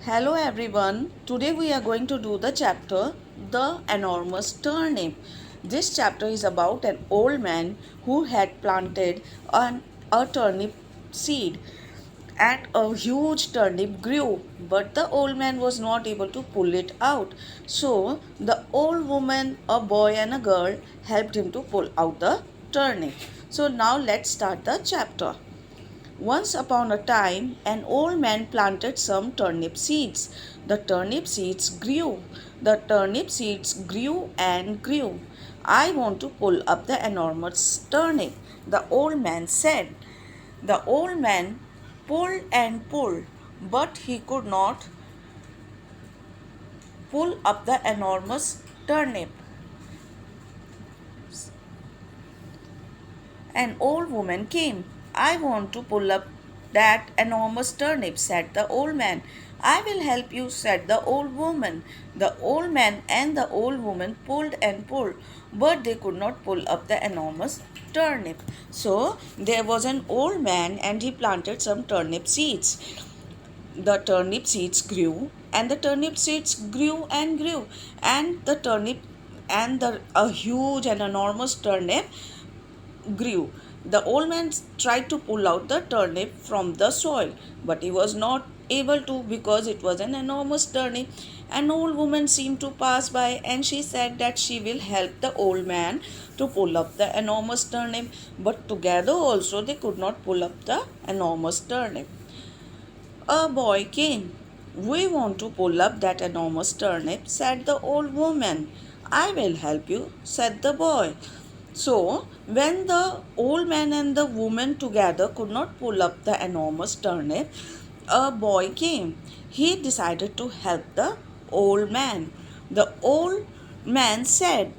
Hello everyone. Today we are going to do the chapter The Enormous Turnip. This chapter is about an old man who had planted a turnip seed and a huge turnip grew, but the old man was not able to pull it out. So the old woman, a boy and a girl helped him to pull out the turnip. So now let's start the chapter. Once upon a time, an old man planted some turnip seeds. The turnip seeds grew. The turnip seeds grew and grew. I want to pull up the enormous turnip, the old man said. The old man pulled and pulled, but he could not pull up the enormous turnip. An old woman came. I want to pull up that enormous turnip, said the old man. I will help you, said the old woman. The old man and the old woman pulled and pulled, but they could not pull up the enormous turnip. So there was an old man and he planted some turnip seeds. The turnip seeds grew and the turnip seeds grew and grew, and the turnip and a huge and enormous turnip grew. The old man tried to pull out the turnip from the soil, but he was not able to because it was an enormous turnip. An old woman seemed to pass by and she said that she will help the old man to pull up the enormous turnip, but together also they could not pull up the enormous turnip. A boy came. We want to pull up that enormous turnip, said the old woman. I will help you, said the boy. So, when the old man and the woman together could not pull up the enormous turnip, a boy came. He decided to help the old man. The old man said,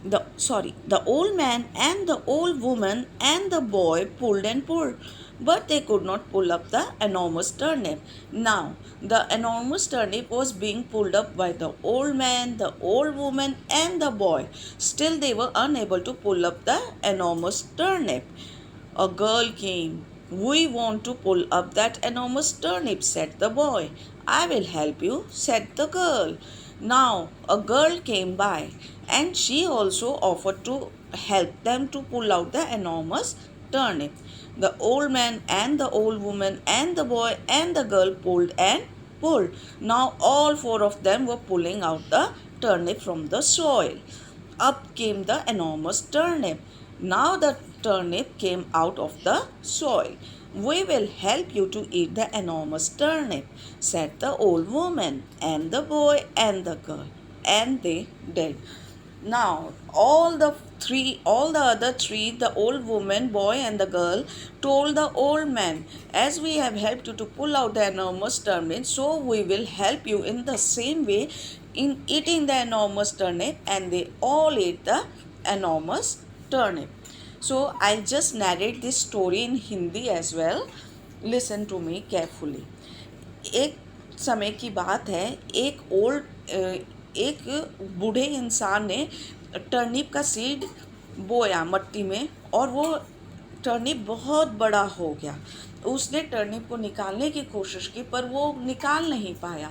the old man and the old woman and the boy pulled and pulled, but they could not pull up the enormous turnip. Now the enormous turnip was being pulled up by the old man, the old woman and the boy. Still they were unable to pull up the enormous turnip. A girl came. We want to pull up that enormous turnip, said the boy. I will help you, said the girl. Now a girl came by and she also offered to help them to pull out the enormous turnip. The old man and the old woman and the boy and the girl pulled and pulled. Now all four of them were pulling out the turnip from the soil. Up came the enormous turnip. Now the turnip came out of the soil. We will help you to eat the enormous turnip, said the old woman and the boy and the girl. And they did. Now, all the other three, the old woman, boy, and the girl, told the old man, as we have helped you to pull out the enormous turnip, so we will help you in the same way in eating the enormous turnip, and they all ate the enormous turnip. So, I'll just narrate this story in Hindi as well. Listen to me carefully. एक समय की बात है, एक बूढ़े इंसान ने turnip का सीड बोया मट्टी में और वो टर्निप बहुत बड़ा हो गया. उसने टर्निप को निकालने की कोशिश की पर वो निकाल नहीं पाया.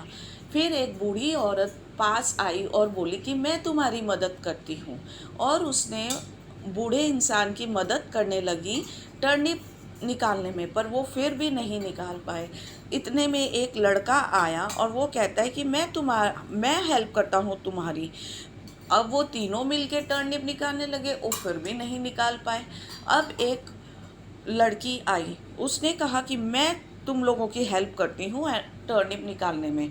फिर एक बूढ़ी औरत पास आई और बोली कि मैं तुम्हारी मदद करती हूँ, और उसने बूढ़े इंसान की मदद करने लगी टर्निप निकालने में, पर वो फिर भी नहीं निकाल पाए. इतने में एक लड़का आया और वो कहता है कि मैं हेल्प करता हूँ तुम्हारी. अब वो तीनों मिलके टर्निप निकालने लगे, वो फिर भी नहीं निकाल पाए. अब एक लड़की आई, उसने कहा कि मैं तुम लोगों की हेल्प करती हूँ टर्निप निकालने में.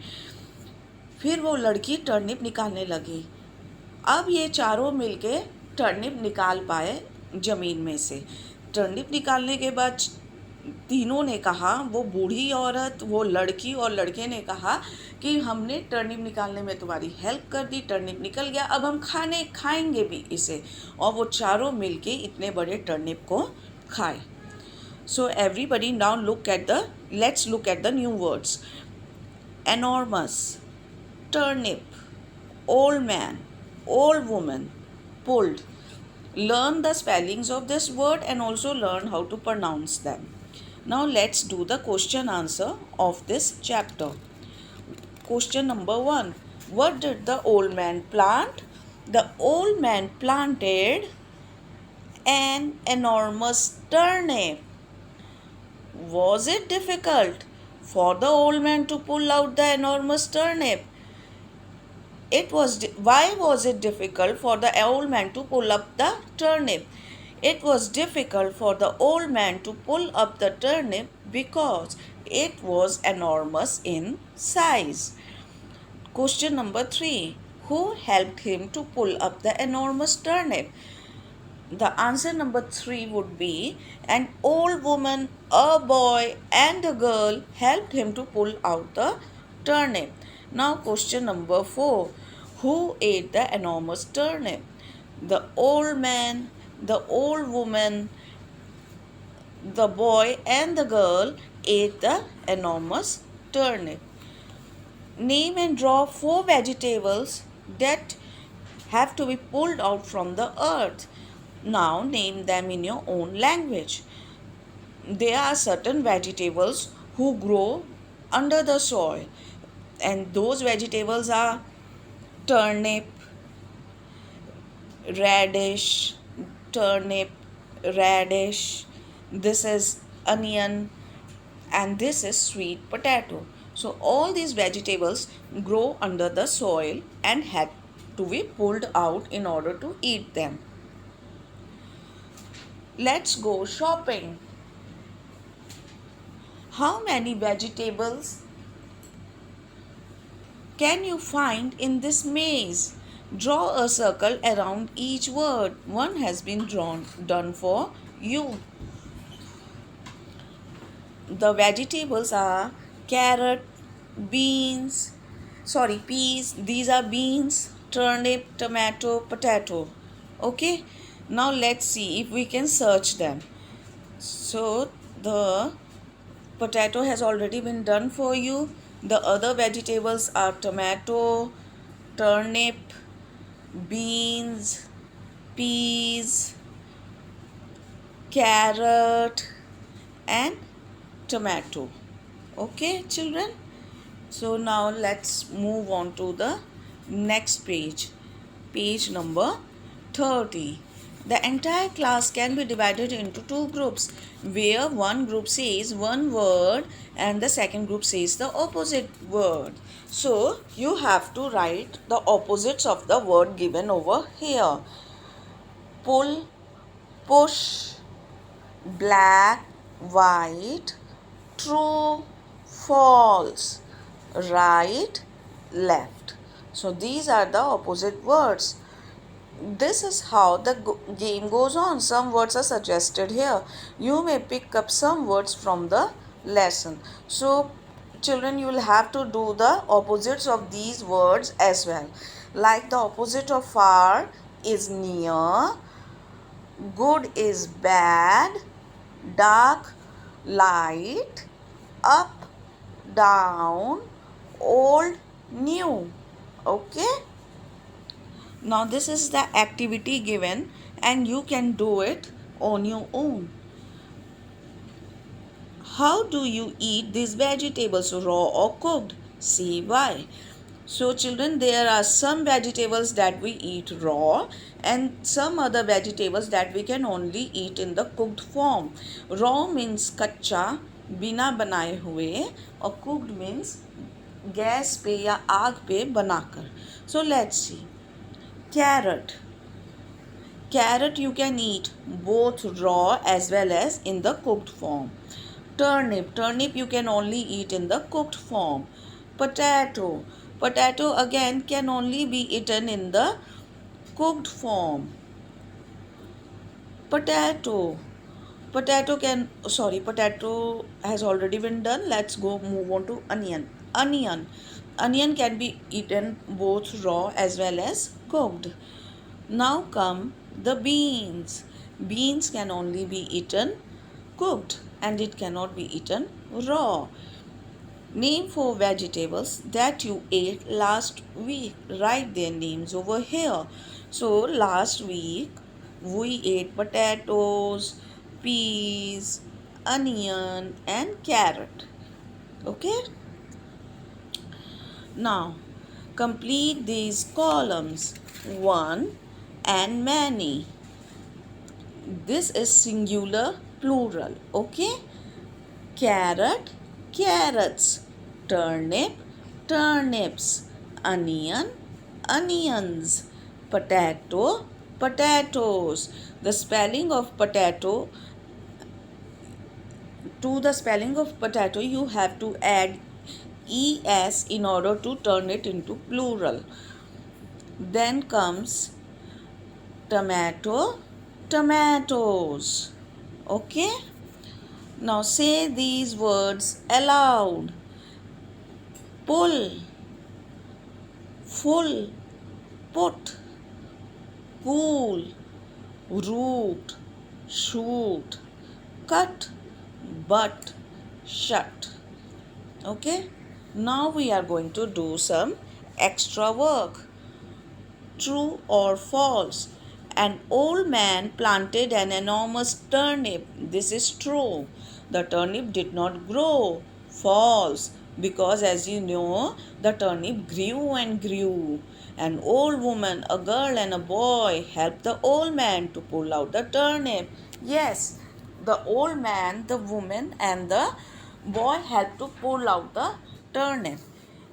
फिर वो लड़की टर्निप निकालने लगी. अब ये चारों मिलके टर्निप निकाल पाए ज़मीन में से. टर्निप निकालने के बाद तीनों ने कहा, वो बूढ़ी औरत, वो लड़की और लड़के ने कहा कि हमने टर्निप निकालने में तुम्हारी हेल्प कर दी, टर्निप निकल गया, अब हम खाएंगे भी इसे. और वो चारों मिलके इतने बड़े टर्निप को खाए. So everybody now let's look at the new words. Enormous, turnip, old man, old woman, pulled. Learn the spellings of this word and also learn how to pronounce them. Now let's do the question answer of this chapter. Question number 1. What did the old man plant? The old man planted an enormous turnip. Was it difficult for the old man to pull out the enormous turnip? Why was it difficult for the old man to pull up the turnip? It was difficult for the old man to pull up the turnip because it was enormous in size. Question number 3. Who helped him to pull up the enormous turnip? The answer number 3 would be an old woman, a boy, and a girl helped him to pull out the turnip. Now, question number 4. Who ate the enormous turnip? The old man, the old woman, the boy, and the girl ate the enormous turnip. Name and draw 4 vegetables that have to be pulled out from the earth. Now name them in your own language. There are certain vegetables who grow under the soil, and those vegetables are turnip, radish, turnip, radish. This is onion, and this is sweet potato. So all these vegetables grow under the soil and had to be pulled out in order to eat them. Let's go shopping. How many vegetables can you find in this maze? Draw a circle around each word. One has been done for you. The vegetables are carrot, peas. These are beans, turnip, tomato, potato. Okay. Now let's see if we can search them. So the potato has already been done for you. The other vegetables are tomato, turnip, beans, peas, carrot, and tomato. Okay, children? So now let's move on to the next page. Page number 30. The entire class can be divided into 2 groups, where one group says one word and the second group says the opposite word. So you have to write the opposites of the word given over here. Pull, push, black, white, true, false, right, left. So these are the opposite words. This is how the game goes on. Some words are suggested here. You may pick up some words from the lesson. So children, you will have to do the opposites of these words as well. Like the opposite of far is near, good is bad, dark, light, up, down, old, new. Okay? Now this is the activity given and you can do it on your own. How do you eat these vegetables, raw or cooked? See why. So children, there are some vegetables that we eat raw and some other vegetables that we can only eat in the cooked form. Raw means कच्चा, बिना बनाए हुए, और cooked means gas पे या आग पे बनाकर. So let's see. Carrot. Carrot you can eat both raw as well as in the cooked form. Turnip. Turnip you can only eat in the cooked form. Potato. Potato again can only be eaten in the cooked form. Potato. Potato has already been done. Let's go move on to onion. Onion can be eaten both raw as well as cooked. Now come the beans. Beans can only be eaten cooked and it cannot be eaten raw. Name 4 vegetables that you ate last week. Write their names over here. So last week we ate potatoes, peas, onion, and carrot. Okay? Now, complete these columns. One and many. This is singular plural. Okay? Carrot, carrots. Turnip, turnips. Onion, onions. Potato, potatoes. The spelling of potato, to the spelling of potato you have to add es in order to turn it into plural. Then comes tomato, tomatoes. Okay? Now say these words aloud. Pull, full, put, cool, root, shoot, cut, but, shut. Okay? Now we are going to do some extra work. True or false? An old man planted an enormous turnip. This is true. The turnip did not grow. False. Because as you know, the turnip grew and grew. An old woman, a girl, and a boy helped the old man to pull out the turnip. Yes, the old man, the woman, and the boy helped to pull out the turnip.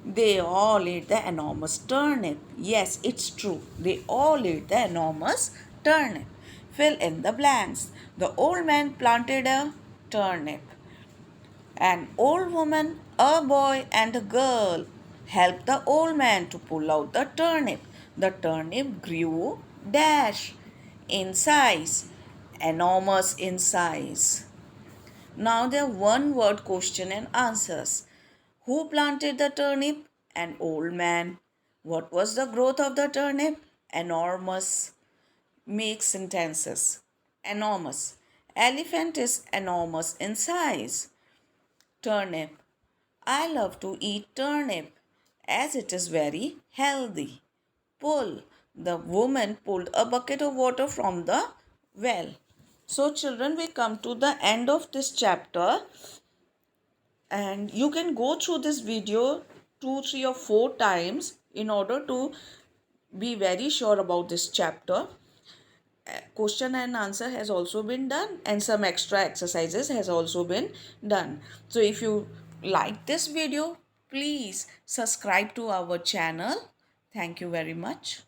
They all ate the enormous turnip. Yes, it's true. They all ate the enormous turnip. Fill in the blanks. The old man planted a turnip. An old woman, a boy, and a girl helped the old man to pull out the turnip. The turnip grew dash in size, enormous in size. Now there are one word question and answers. Who planted the turnip? An old man. What was the growth of the turnip? Enormous. Make sentences. Enormous. Elephant is enormous in size. Turnip. I love to eat turnip as it is very healthy. Pull. The woman pulled a bucket of water from the well. So children, we come to the end of this chapter, and you can go through this video 2, 3, or 4 times in order to be very sure about this chapter. Question and answer has also been done, and some extra exercises has also been done. So if you like this video, please subscribe to our channel. Thank you very much.